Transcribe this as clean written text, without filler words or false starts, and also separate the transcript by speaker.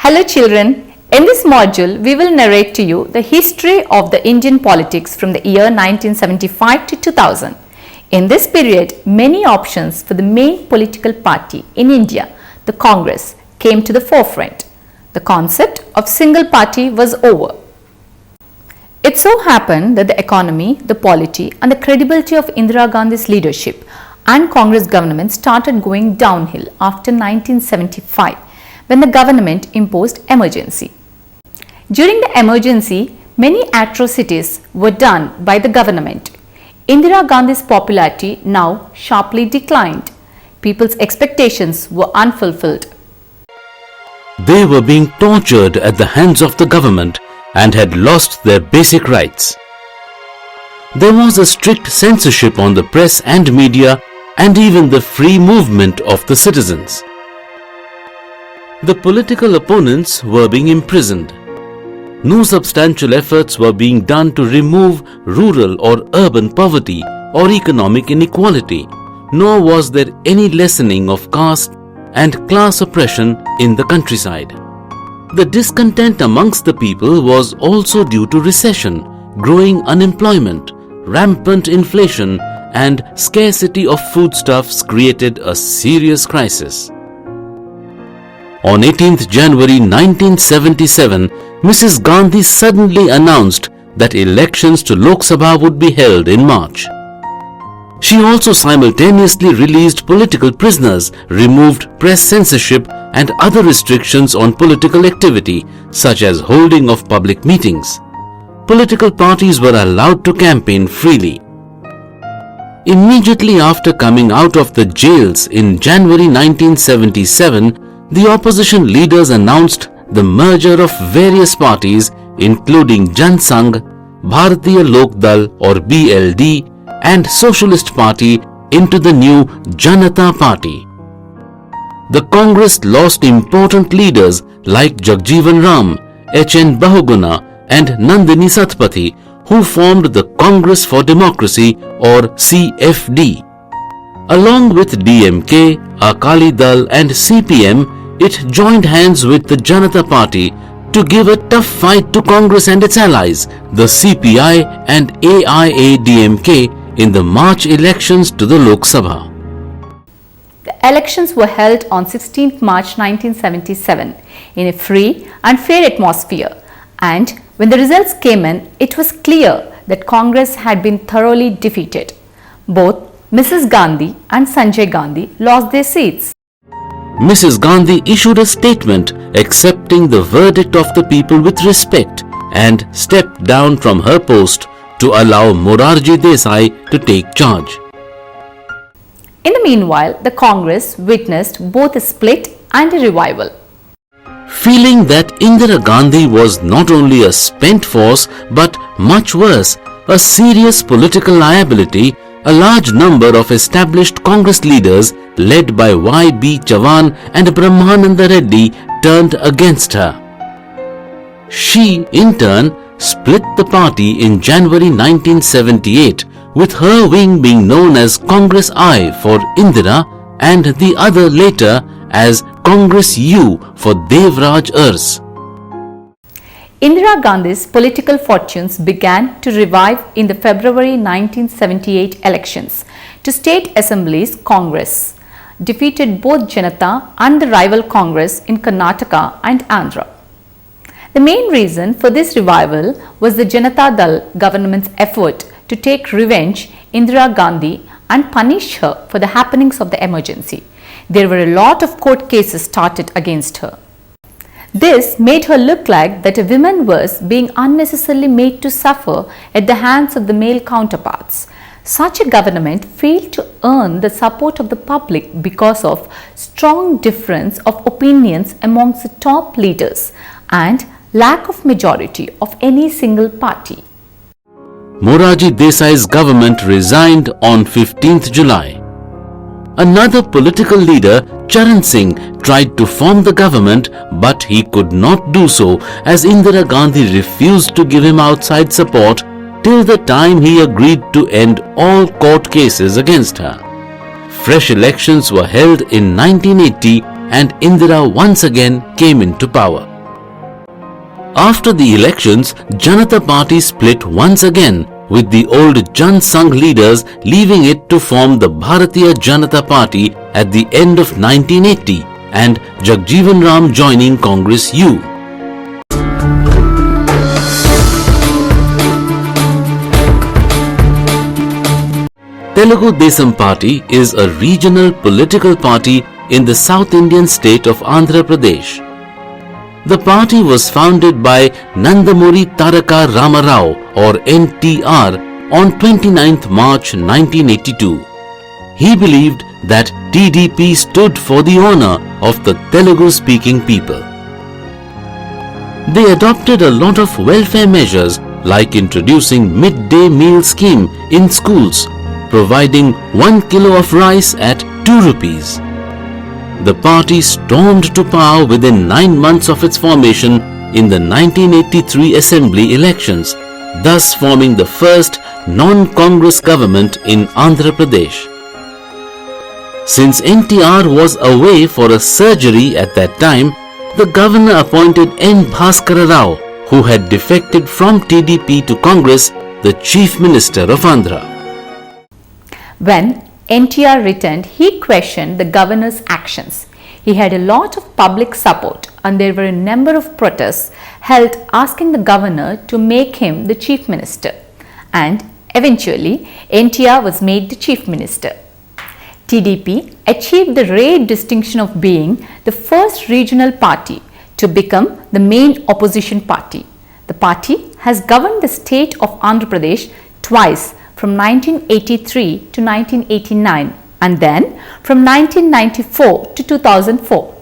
Speaker 1: Hello children, in this module we will narrate to you the history of the Indian politics from the year 1975 to 2000. In this period, many options for the main political party in India, the Congress, came to the forefront. The concept of single party was over. It so happened that the economy, the polity and the credibility of Indira Gandhi's leadership and Congress government started going downhill after 1975 when the government imposed emergency. During the emergency, many atrocities were done by the government. Indira Gandhi's popularity now sharply declined. People's expectations were unfulfilled.
Speaker 2: They were being tortured at the hands of the government and had lost their basic rights. There was a strict censorship on the press and media and even the free movement of the citizens. The political opponents were being imprisoned. No substantial efforts were being done to remove rural or urban poverty or economic inequality, nor was there any lessening of caste and class oppression in the countryside. The discontent amongst the people was also due to recession, growing unemployment, rampant inflation, and scarcity of foodstuffs created a serious crisis. On 18th January 1977, Mrs. Gandhi suddenly announced that elections to Lok Sabha would be held in March. She also simultaneously released political prisoners, removed press censorship and other restrictions on political activity, such as holding of public meetings. Political parties were allowed to campaign freely. Immediately after coming out of the jails in January 1977, the opposition leaders announced the merger of various parties including Jan Sangh, Bharatiya Lok Dal or BLD and Socialist Party into the new Janata Party. The Congress lost important leaders like Jagjeevan Ram, H.N. Bahuguna and Nandini Satpathy, who formed the Congress for Democracy or CFD. Along with DMK, Akali Dal and CPM, it joined hands with the Janata Party to give a tough fight to Congress and its allies, the CPI and AIADMK, in the March elections to the Lok Sabha.
Speaker 1: The elections were held on 16th March 1977 in a free and fair atmosphere, and when the results came in, it was clear that Congress had been thoroughly defeated. Both Mrs. Gandhi and Sanjay Gandhi lost their seats.
Speaker 2: Mrs. Gandhi issued a statement accepting the verdict of the people with respect and stepped down from her post to allow Morarji Desai to take charge.
Speaker 1: In the meanwhile, the Congress witnessed both a split and a revival.
Speaker 2: Feeling that Indira Gandhi was not only a spent force but much worse, a serious political liability, a large number of established Congress leaders led by Y.B. Chavan and Brahmananda Reddy turned against her. She, in turn, split the party in January 1978, with her wing being known as Congress I for Indira and the other later as Congress U for Devraj Urs.
Speaker 1: Indira Gandhi's political fortunes began to revive in the February 1978 elections to state assemblies. Congress defeated both Janata and the rival Congress in Karnataka and Andhra. The main reason for this revival was the Janata Dal government's effort to take revenge Indira Gandhi and punish her for the happenings of the emergency. There were a lot of court cases started against her. This made her look like that a woman was being unnecessarily made to suffer at the hands of the male counterparts. Such a government failed to earn the support of the public because of strong difference of opinions amongst the top leaders and lack of majority of any single party.
Speaker 2: Morarji Desai's government resigned on 15th July. Another political leader, Charan Singh, tried to form the government, but he could not do so as Indira Gandhi refused to give him outside support till the time he agreed to end all court cases against her. Fresh elections were held in 1980 and Indira once again came into power. After the elections, Janata Party split once again, with the old Jan Sangh leaders leaving it to form the Bharatiya Janata Party at the end of 1980 and Jagjeevan Ram joining Congress U. Telugu Desam Party is a regional political party in the South Indian state of Andhra Pradesh. The party was founded by Nandamuri Taraka Ramarao or NTR on 29th March 1982. He believed that TDP stood for the honor of the Telugu-speaking people. They adopted a lot of welfare measures like introducing midday meal scheme in schools, providing 1 kilo of rice at 2 rupees. The party stormed to power within 9 months of its formation in the 1983 Assembly elections, thus forming the first non-Congress government in Andhra Pradesh. Since NTR was away for a surgery at that time, the governor appointed N. Bhaskara Rao, who had defected from TDP to Congress, the Chief Minister of Andhra.
Speaker 1: When NTR returned, he questioned the governor's actions. He had a lot of public support and there were a number of protests held asking the governor to make him the chief minister. And eventually, NTR was made the chief minister. TDP achieved the rare distinction of being the first regional party to become the main opposition party. The party has governed the state of Andhra Pradesh twice, from 1983 to 1989 and then from 1994 to 2004.